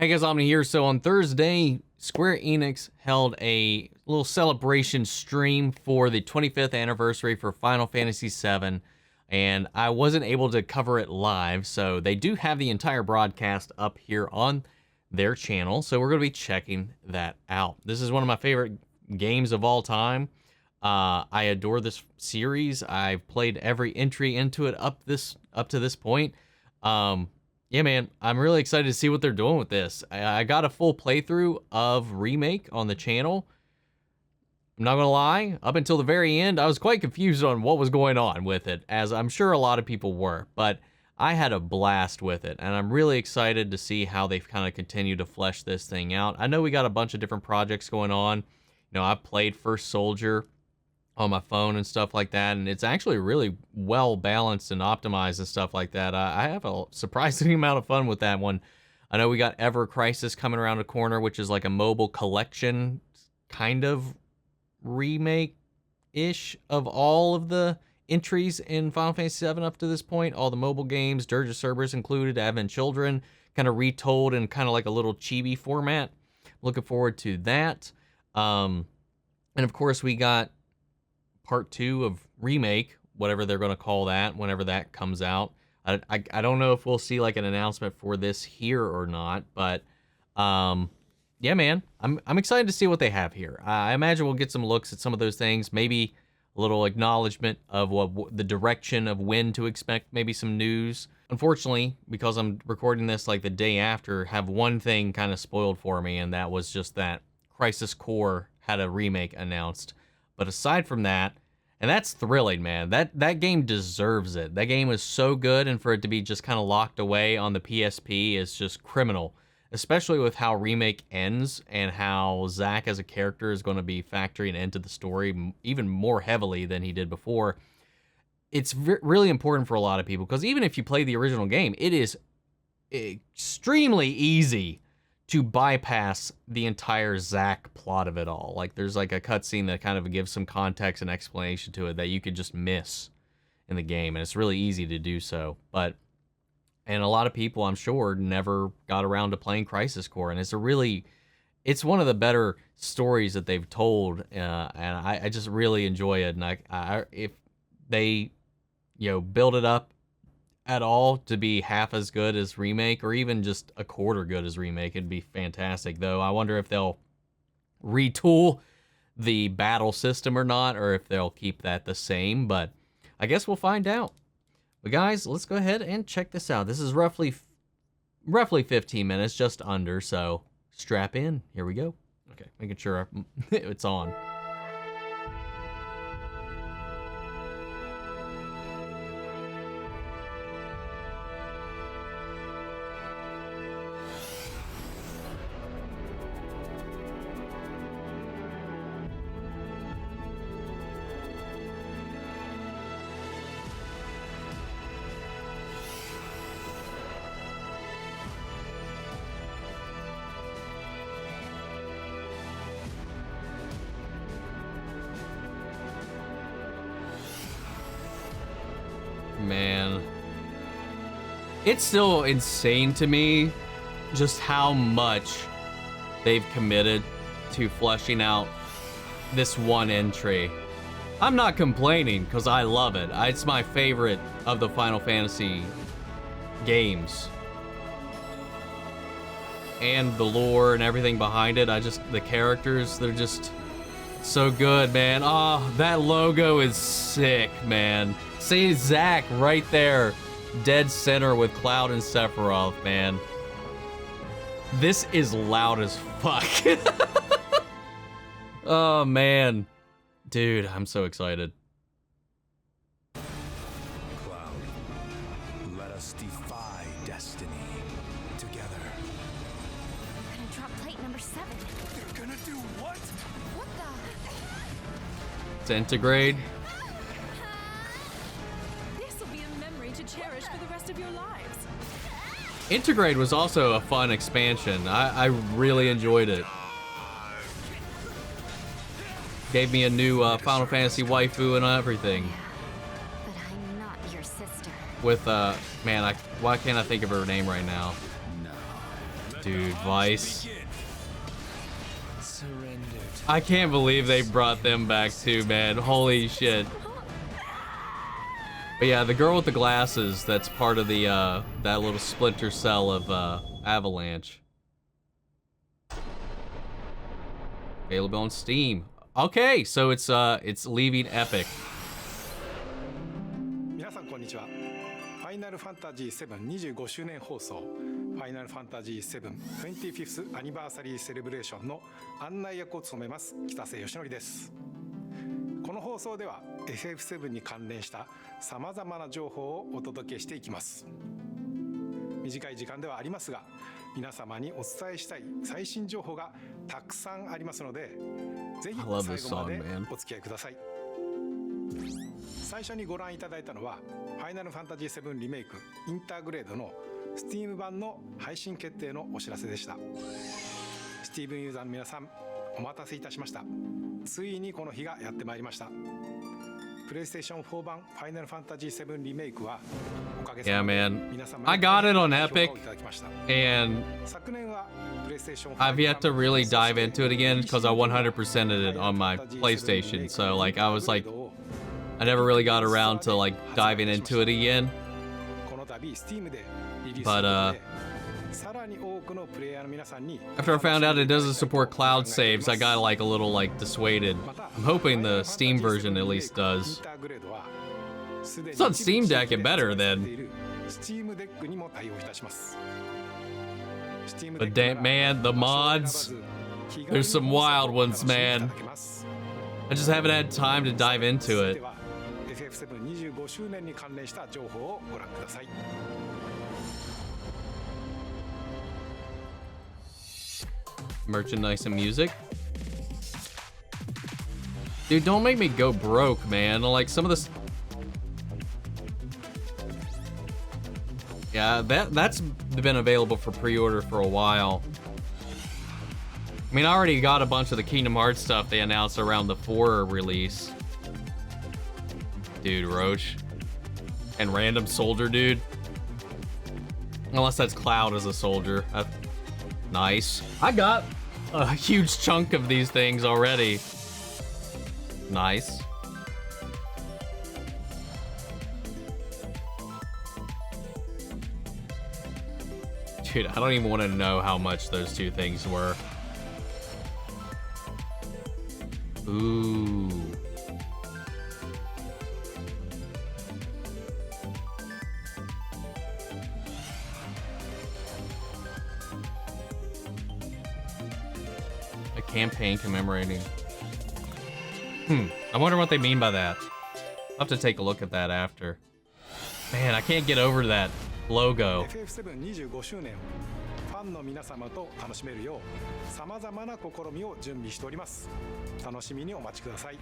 Hey guys, Omni here. So on Thursday, Square Enix held a little celebration stream for the 25th anniversary for Final Fantasy VII, and I wasn't able to cover it live, so they do have the entire broadcast up here on their channel, so we're going to be checking that out. This is one of my favorite games of all time. I adore this series. I've played every entry into it up to this point. Yeah, man, I'm really excited to see what they're doing with this. I got a full playthrough of Remake on the channel. I'm not gonna lie, up until the very end, I was quite confused on what was going on with it, as I'm sure a lot of people were, but I had a blast with it, and I'm really excited to see how they've kind of continued to flesh this thing out. I know we got a bunch of different projects going on. You know, I've played First Soldier on my phone and stuff like that, and it's actually really well balanced and optimized and stuff like that. I have a surprising amount of fun with that one. I know we got Ever Crisis coming around the corner, which is like a mobile collection kind of remake-ish of all of the entries in Final Fantasy VII up to this point. All the mobile games, Dirge of Cerberus included, Advent Children, kind of retold in kind of like a little chibi format. Looking forward to that. And of course we got Part 2 of Remake, whatever they're going to call that, whenever that comes out. I don't know if we'll see like an announcement for this here or not, but yeah, man, I'm excited to see what they have here. I imagine we'll get some looks at some of those things, maybe a little acknowledgement of what the direction of when to expect, maybe some news. Unfortunately, because I'm recording this like the day after, have one thing kind of spoiled for me, and that was just that Crisis Core had a remake announced. But aside from that, and that's thrilling, man. That game deserves it. That game is so good, and for it to be just kind of locked away on the PSP is just criminal. Especially with how Remake ends and how Zack as a character is going to be factoring into the story even more heavily than he did before. It's really important for a lot of people, because even if you play the original game, it is extremely easy to bypass the entire Zack plot of it all. Like, there's like a cutscene that kind of gives some context and explanation to it that you could just miss in the game, and it's really easy to do so. And a lot of people, I'm sure, never got around to playing Crisis Core, and it's one of the better stories that they've told, and I just really enjoy it. And if they, build it up at all to be half as good as Remake, or even just a quarter good as Remake, it'd be fantastic. Though I wonder if they'll retool the battle system or not, or if they'll keep that the same, but I guess we'll find out. But guys, let's go ahead and check this out. This is roughly 15 minutes, just under, so strap in. Here we go. Okay, making sure it's on. Man, it's still insane to me just how much they've committed to fleshing out this one entry. I'm not complaining, because I love it. It's my favorite of the Final Fantasy games. And the lore and everything behind it, the characters, they're just so good, man. Oh, that logo is sick, man. See Zack right there, dead center with Cloud and Sephiroth, man. This is loud as fuck. Oh, man. Dude, I'm so excited. Cloud, let us defy destiny together. I'm gonna drop plate number 7. You're gonna do what? What the? It's Intergrade. This will be a memory to cherish for the rest of your lives. Intergrade was also a fun expansion. I really enjoyed it. Gave me a new Final Fantasy waifu and everything. But I'm not your sister. With, man, why can't I think of her name right now? No. Dude, Vice. Begin. Surrender to I can't believe they brought them back too, man. Holy shit. But yeah, the girl with the glasses, that's part of the that little splinter cell of Avalanche. Available on Steam. Okay, so it's leaving Epic. 皆さんこんにちは。ファイナルファンタジー7 25周年放送ファイナルファンタジー7 25th アニバーサリーセレブレーションの案内役を務めます北瀬義則です。この放送では FF7 に関連したさまざまな情報をお届けしていきます。短い時間ではありますが、皆様にお伝えしたい最新情報がたくさんありますので、ぜひ I love 最 this 後ま song, で man. お付き合いください。最初にご覧いただいたのはファイナルファンタジー7リメイクインターグレードの Steam 版の配信決定のお知らせでした。 Steam ユーザーの皆さん、お待たせいたしました。ついにこの日がやってまいりました。プレイステーション4版ファイナルファンタジー7リメイクはおかげさ Yeah, まで man. 皆様 I got it on 評価 Epic, をいただきました。 and 昨年はプレイステーション I've yet to really dive into it again because I 100%ed it on my PlayStation. So like I was like, I never really got around to like diving into it again. この度 Steam でリリース But さらに多くのプレイヤーの皆さんに after I found out it doesn't support cloud saves, I got like a little like dissuaded. I'm hoping the Steam version at least does. It's on Steam Deck, it better then. But damn, man, the mods, there's some wild ones, man. I just haven't had time to dive into it. FF7 25周年に関連した情報をご覧ください。Merchandise and music. Dude, don't make me go broke, man. Like some of this. Yeah, that's been available for pre-order for a while. I mean, I already got a bunch of the Kingdom Hearts stuff they announced around the 4 release. Dude, Roach. And Random Soldier, dude. Unless that's Cloud as a soldier. Nice. I got a huge chunk of these things already. Nice. Dude, I don't even want to know how much those two things were. Ooh. A campaign commemorating. I wonder what they mean by that. I'll have to take a look at that after. Man, I can't get over that logo. FF7 25周年をファンの皆様と楽しめるようさまざまな試みを準備しております。楽しみにお待ちください。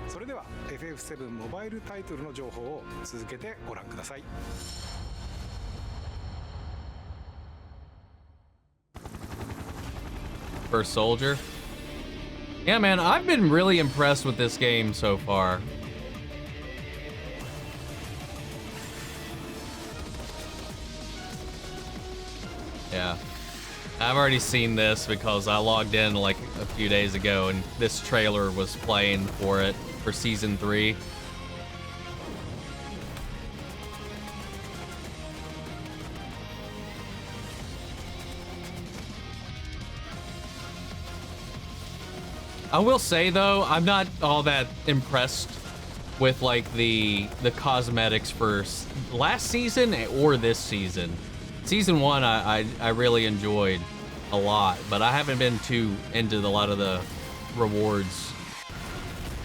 それでは FF7 モバイルタイトルの情報を続けてご覧ください。First Soldier. Yeah, man, I've been really impressed with this game so far. Yeah. I've already seen this because I logged in like a few days ago and this trailer was playing for it for Season 3. I will say though, I'm not all that impressed with like the cosmetics for last season or this season. Season 1 I really enjoyed a lot, but I haven't been too into a lot of the rewards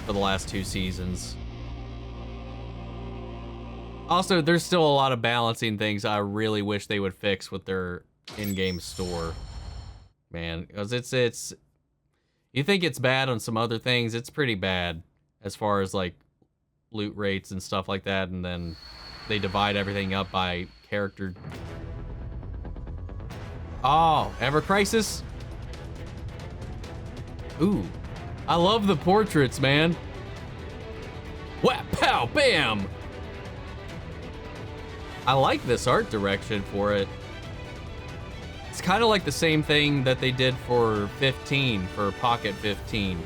for the last 2 seasons. Also, there's still a lot of balancing things I really wish they would fix with their in-game store. Man, because it's you think it's bad on some other things, it's pretty bad as far as like loot rates and stuff like that, and then they divide everything up by character. Oh, Ever Crisis? Ooh, I love the portraits, man. Whap, pow, bam! I like this art direction for it. It's kind of like the same thing that they did for 15, for Pocket 15.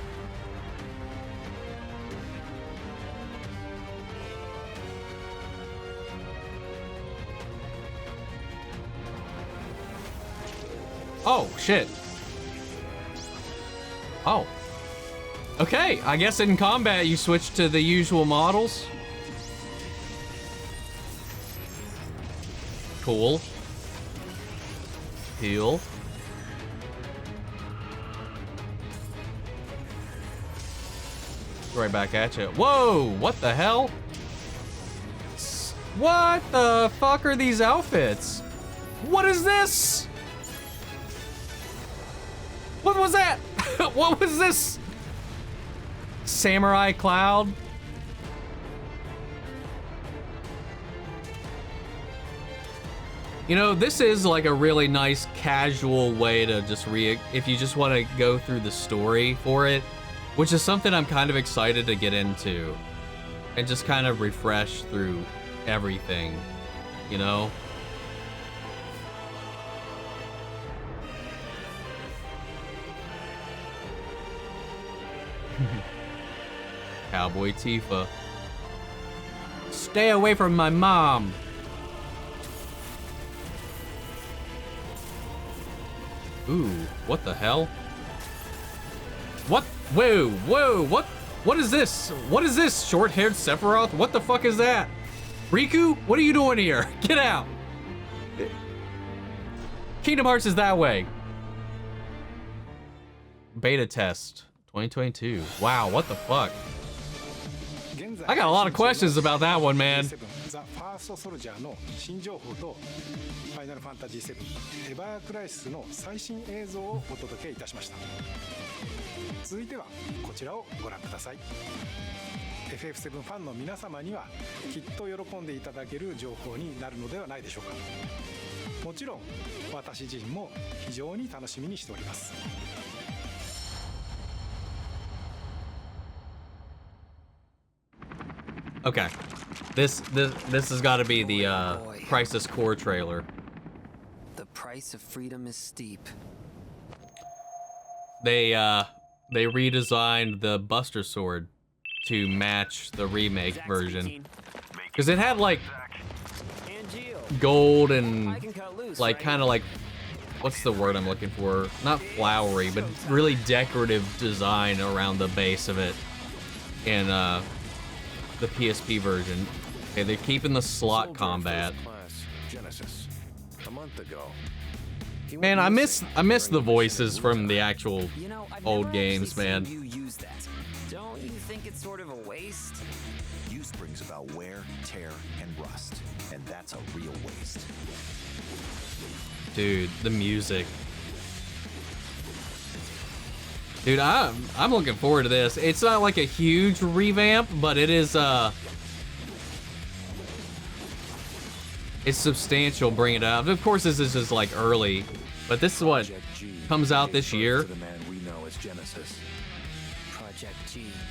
Oh, shit. Oh. Okay, I guess in combat you switch to the usual models. Cool. Heal. Right back at you. Whoa, what the hell? What the fuck are these outfits? What is this? What was that? What was this? Samurai Cloud? You know, this is like a really nice casual way to just if you just want to go through the story for it, which is something I'm kind of excited to get into and just kind of refresh through everything, you know? Cowboy Tifa. Stay away from my mom. Ooh, what the hell? What? Whoa, whoa, what is this? What is this? Short-haired Sephiroth? What the fuck is that? Riku, what are you doing here? Get out. Kingdom Hearts is that way. Beta test 2022. Wow, what the fuck? I got a lot of questions about that one, man. ファイナルファンタジー7エバークライシスの最新映像をお届けいたしました。続いてはこちらをご覧ください。FF7 ファンの皆様にはきっと喜んでいただける情報になるのではないでしょうか。もちろん私自身も非常に楽しみにしております。 Okay, this has got to be the Crisis Core trailer. The price of freedom is steep. They redesigned the Buster Sword to match the remake version, because it had like gold and like kind of like, what's the word I'm looking for? Not flowery, but really decorative design around the base of it. And the PSP version. Okay, they're keeping the slot combat. Man, I miss the voices from the actual old games, man. You use that. Don't you think it's sort of a waste? Use brings about wear, tear, and rust, and that's a real waste. Dude, the music. Dude, I'm looking forward to this. It's not like a huge revamp, but it is it's substantial bringing it out. Of course, this is just like early, but this is what comes out this year.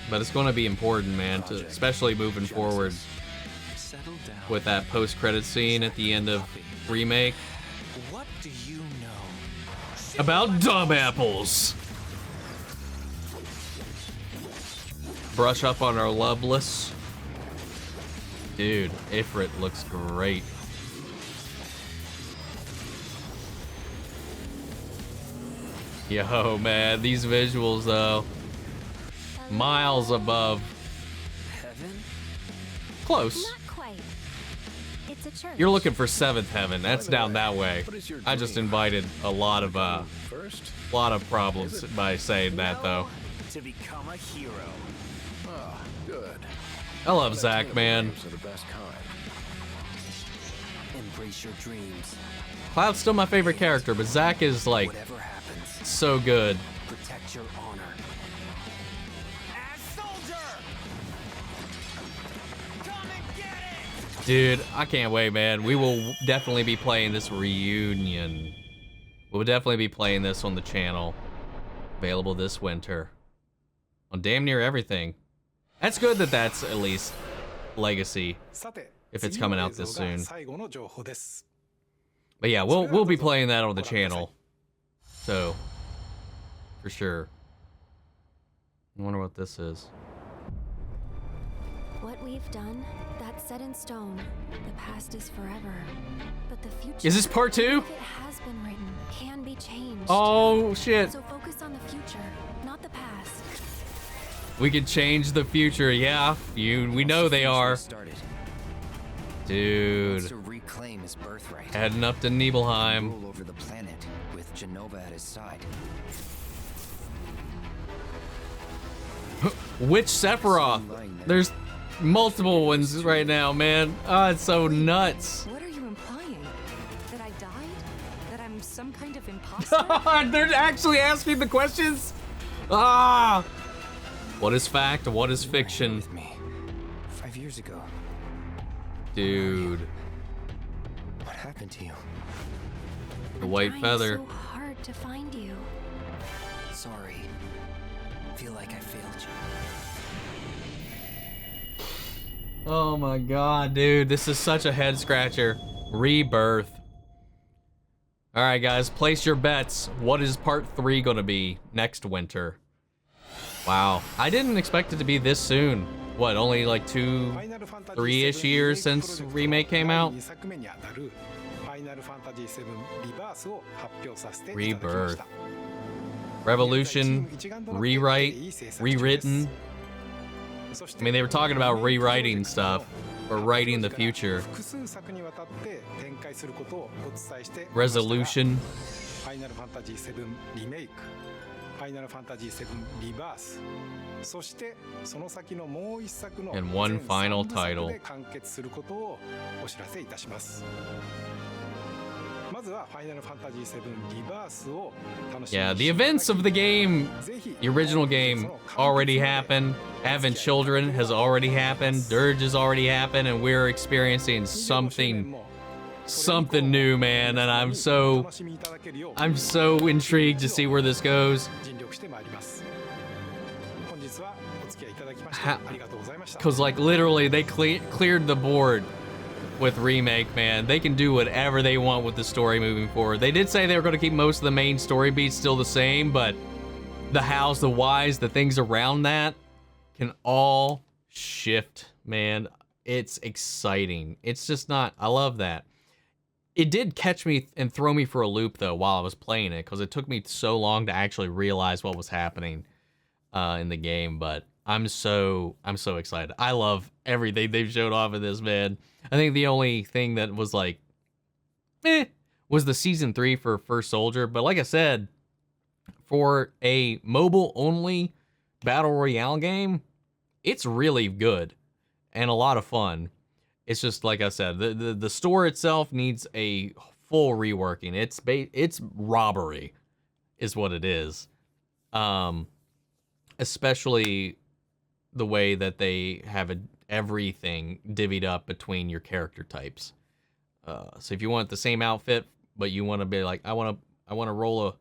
But it's going to be important, man, especially moving forward with that post-credit scene at the end of remake. What do you know About dumb apples. Brush up on our Loveless. Dude, Ifrit looks great. Yo, man, these visuals, though. Miles above. Heaven? Close. Not quite. It's a church. You're looking for Seventh Heaven. That's down that way. I just invited a lot of problems by saying that, though. to become a hero? Ah, good. I love Zack, man. Games are the best kind. Embrace your dreams. Cloud's still my favorite character, but Zack is like Whatever happens, so good. protect your honor. As soldier! Come and get it! Dude, I can't wait, man. We will definitely be playing this reunion. We'll definitely be playing this on the channel. Available this winter. On damn near everything. That's good that that's at least legacy. If it's coming out this soon. But yeah, we'll be playing that on the channel. So, for sure. I wonder what this is. What we've done, that's set in stone. The past is forever. But the future, Is this part 2? if it has been written, can be changed. Oh shit. So focus on the future, not the past. We can change the future. Yeah, we know they are. Started. Dude. To reclaim his birthright. Heading up to Nibelheim. Rule over the planet with Genova at his side. Which Sephiroth? There's multiple ones right now, man. Oh, it's so nuts. What are you implying? That I died? That I'm some kind of imposter? They're actually asking the questions? Ah! What is fact? What is fiction? With me 5 years ago. Dude. What happened to you? The white Trying feather. so hard to find you. Sorry. Feel like I failed you. Oh my god, dude. This is such a head scratcher. Rebirth. Alright, guys. Place your bets. What is part 3 gonna be next winter? Wow. I didn't expect it to be this soon. What, only like 3-ish years since Remake came out? Rebirth. Revolution. Rewrite. Rewritten. I mean, they were talking about rewriting stuff. Or writing the future. Resolution. ファイナルファンタジー7リメイク、ファイナルファンタジー7リバース、そしてその先のもう一作の And one 全 final 三部作 title. で完結することをお知らせいたします。まずはファイナルファンタジー7リバースを楽しみに Yeah, the events of the game, the original game, already happened. Having children has already happened. Dirge has already happened, and we're experiencing something new, man. And I'm so intrigued to see where this goes. 尽力してまいります。本日はお付き合いいただきましてありがとうございました。 Cause like literally they cleared the board with Remake, man. They can do whatever they want with the story moving forward. They did say they were going to keep most of the main story beats still the same, but the hows, the whys, the things around that can all shift, man. It's exciting. It's just not, I love that. It did catch me and throw me for a loop though while I was playing it, because it took me so long to actually realize what was happening in the game, but I'm so excited. I love everything they've showed off of this, man. I think the only thing that was like, was the season 3 for First Soldier. But like I said, for a mobile-only battle royale game, it's really good and a lot of fun. It's just like I said, the store itself needs a full reworking. It's robbery, is what it is. Especially the way that they have everything divvied up between your character types. So if you want the same outfit, but you want to be like, I want to roll a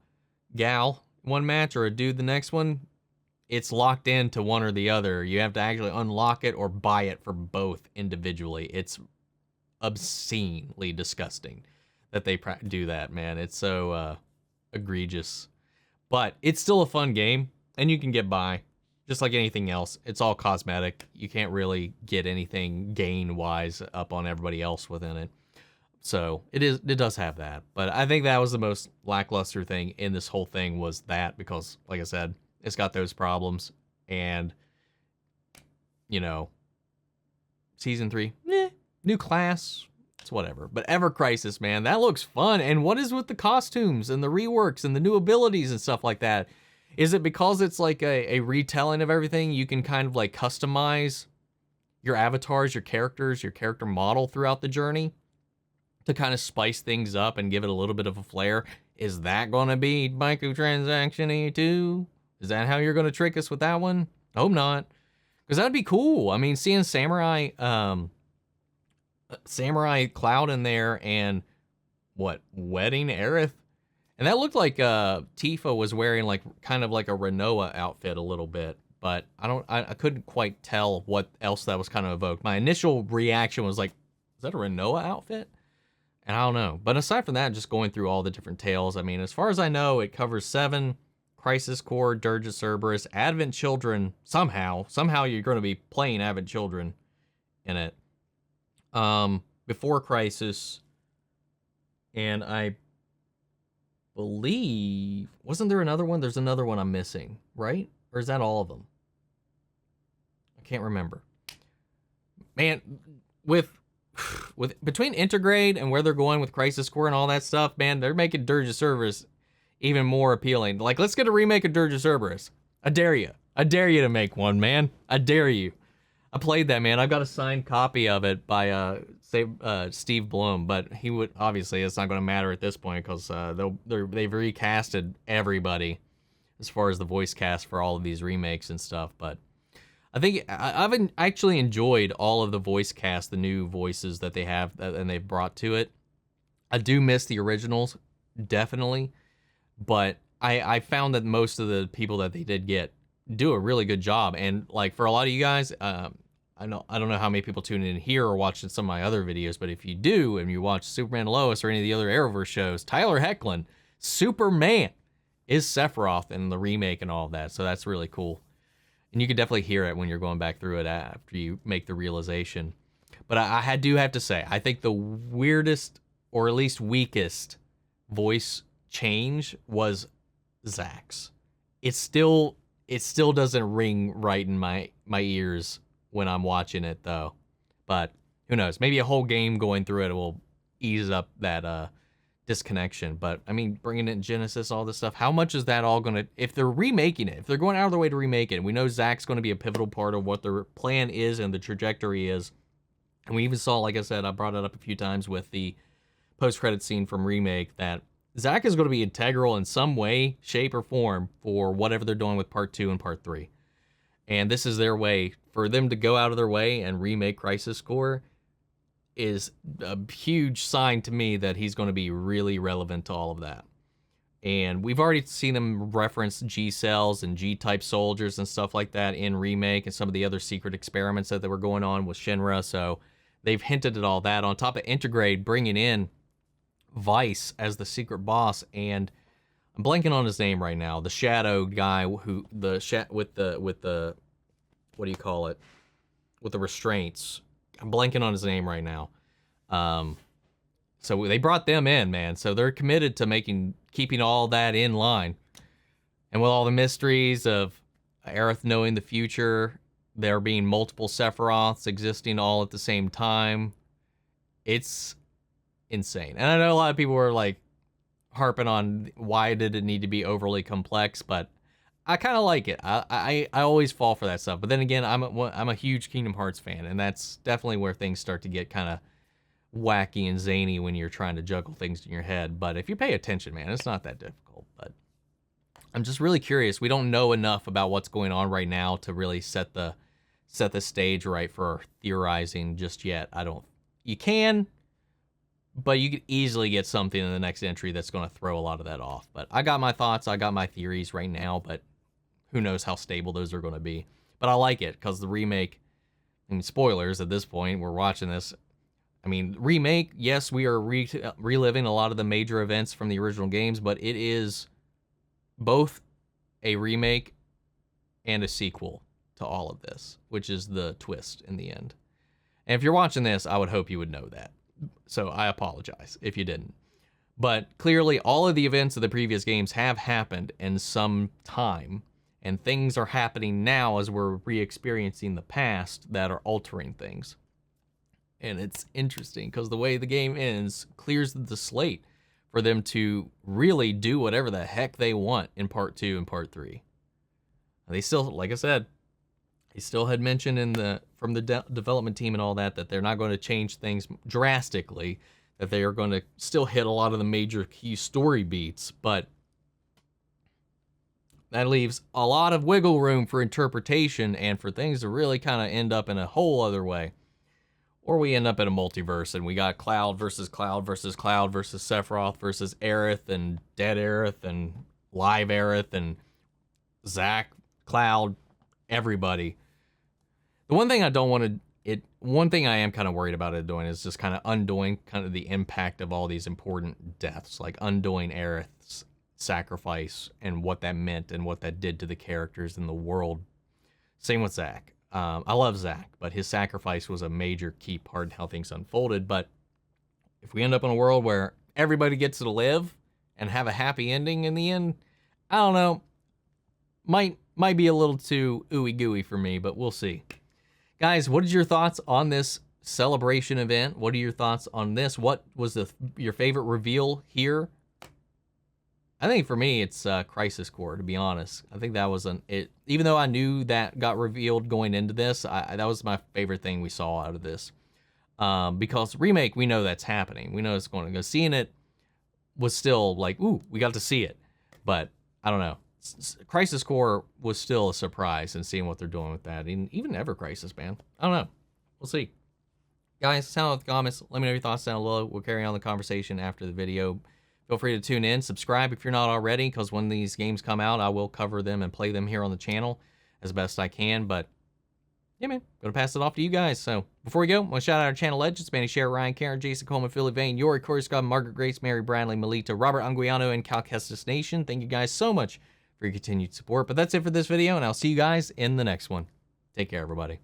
gal one match or a dude the next one, it's locked into one or the other. You have to actually unlock it or buy it for both individually. It's obscenely disgusting that they do that, man. It's so egregious. But it's still a fun game, and you can get by. Just like anything else, it's all cosmetic. You can't really get anything gain-wise up on everybody else within it. So it does have that. But I think that was the most lackluster thing in this whole thing, was that, because, like I said, it's got those problems. And, you know, Season 3, new class, it's whatever. But Ever Crisis, man, that looks fun. And what is with the costumes and the reworks and the new abilities and stuff like that? Is it because it's like a retelling of everything? You can kind of like customize your avatars, your characters, your character model throughout the journey to kind of spice things up and give it a little bit of a flair. Is that going to be microtransaction-y too? Is that how you're going to trick us with that one? I hope not. Because that would be cool. I mean, seeing Samurai Cloud in there and Wedding Aerith. And that looked like Tifa was wearing like kind of like a Renoa outfit a little bit, but I couldn't quite tell what else that was kind of evoked. My initial reaction was like, is that a Renoa outfit? And I don't know. But aside from that, just going through all the different tales, I mean, as far as I know, it covers 7, Crisis Core, Dirge of Cerberus, Advent Children, somehow you're going to be playing Advent Children in it. Before Crisis, and I believe, wasn't there another one? There's another one I'm missing, right? Or is that all of them? I can't remember. Man, with between Intergrade and where they're going with Crisis Core and all that stuff, man, they're making Dirge of Cerberus even more appealing. Like, let's get a remake of Dirge of Cerberus. I dare you. I dare you to make one, man. I dare you. I played that, man. I've got a signed copy of it by Steve Blum, but he would, obviously it's not going to matter at this point because they've recasted everybody as far as the voice cast for all of these remakes and stuff. But I think I've actually enjoyed all of the voice cast, the new voices that they have and they've brought to it. I do miss the originals, definitely, but I found that most of the people that they did get do a really good job. And like for a lot of you guys, I don't know how many people tune in here or watching some of my other videos, but if you do and you watch Superman and Lois or any of the other Arrowverse shows, Tyler Hoechlin, Superman, is Sephiroth in the remake and all of that. So that's really cool. And you can definitely hear it when you're going back through it after you make the realization. But I do have to say, I think the weirdest, or at least weakest, voice change was Zach's. It still doesn't ring right in my ears when I'm watching it, though. But who knows? Maybe a whole game going through it will ease up that disconnection. But I mean, bringing in Genesis, all this stuff, how much is that all gonna, if they're remaking it, if they're going out of their way to remake it, we know Zach's going to be a pivotal part of what their plan is and the trajectory is. And we even saw, like I said, I brought it up a few times with the post-credit scene from Remake, that Zach is going to be integral in some way, shape, or form for whatever they're doing with Part 2 and Part 3. And this is their way. For them to go out of their way and remake Crisis Core is a huge sign to me that he's going to be really relevant to all of that. And we've already seen them reference G-cells and G-type soldiers and stuff like that in Remake and some of the other secret experiments that were going on with Shinra. So they've hinted at all that. On top of Intergrade bringing in Vice as the secret boss, and I'm blanking on his name right now. The shadow guy who with the what do you call it? With the restraints. I'm blanking on his name right now. So they brought them in, man. So they're committed to keeping all that in line. And with all the mysteries of Aerith knowing the future, there being multiple Sephiroths existing all at the same time, it's insane. And I know a lot of people were like harping on why did it need to be overly complex, but I kind of like it. I always fall for that stuff. But then again, I'm a huge Kingdom Hearts fan, and that's definitely where things start to get kind of wacky and zany when you're trying to juggle things in your head. But if you pay attention, man, it's not that difficult. But I'm just really curious. We don't know enough about what's going on right now to really set the stage right for theorizing just yet. You can, but you could easily get something in the next entry that's going to throw a lot of that off. But I got my thoughts. I got my theories right now, but who knows how stable those are going to be. But I like it because the remake, I mean, spoilers at this point, we're watching this. I mean, remake, yes, we are reliving a lot of the major events from the original games, but it is both a remake and a sequel to all of this, which is the twist in the end. And if you're watching this, I would hope you would know that. So I apologize if you didn't. But clearly, all of the events of the previous games have happened in some time, and things are happening now as we're re-experiencing the past that are altering things. And it's interesting because the way the game ends clears the slate for them to really do whatever the heck they want in Part 2 and Part 3. They still, like I said, they still had mentioned from the development team and all that they're not going to change things drastically, that they are going to still hit a lot of the major key story beats, but that leaves a lot of wiggle room for interpretation and for things to really kind of end up in a whole other way. Or we end up in a multiverse and we got Cloud versus Cloud versus Cloud versus Sephiroth versus Aerith and Dead Aerith and Live Aerith and Zack, Cloud, everybody. The one thing I don't want to one thing I am kind of worried about it doing is just kind of undoing kind of the impact of all these important deaths, like undoing Aerith's sacrifice and what that meant and what that did to the characters in the world. Same with Zack. I love Zack, but his sacrifice was a major key part in how things unfolded. But if we end up in a world where everybody gets to live and have a happy ending in the end, I don't know. Might be a little too ooey gooey for me, but we'll see. Guys, what is your thoughts on this celebration event? What are your thoughts on this? What was your favorite reveal here? I think for me, it's Crisis Core, to be honest. I think that was even though I knew that got revealed going into this, that was my favorite thing we saw out of this. Because remake, we know that's happening. We know it's going to go. Seeing it was still like, ooh, we got to see it. But I don't know. Crisis Core was still a surprise, and seeing what they're doing with that. And even Ever Crisis, man. I don't know. We'll see. Guys, sound out in the comments. Let me know your thoughts down below. We'll carry on the conversation after the video. Feel free to tune in. Subscribe if you're not already, because when these games come out, I will cover them and play them here on the channel as best I can. But yeah, man, gonna pass it off to you guys. So before we go, I want to shout out our channel legends: Manny Share, Ryan, Karen, Jason Coleman, Philly Vane, Yori, Corey Scott, Margaret Grace, Mary Bradley, Melita, Robert Anguiano, and Cal Kestis Nation. Thank you guys so much for your continued support. But that's it for this video, and I'll see you guys in the next one. Take care, everybody.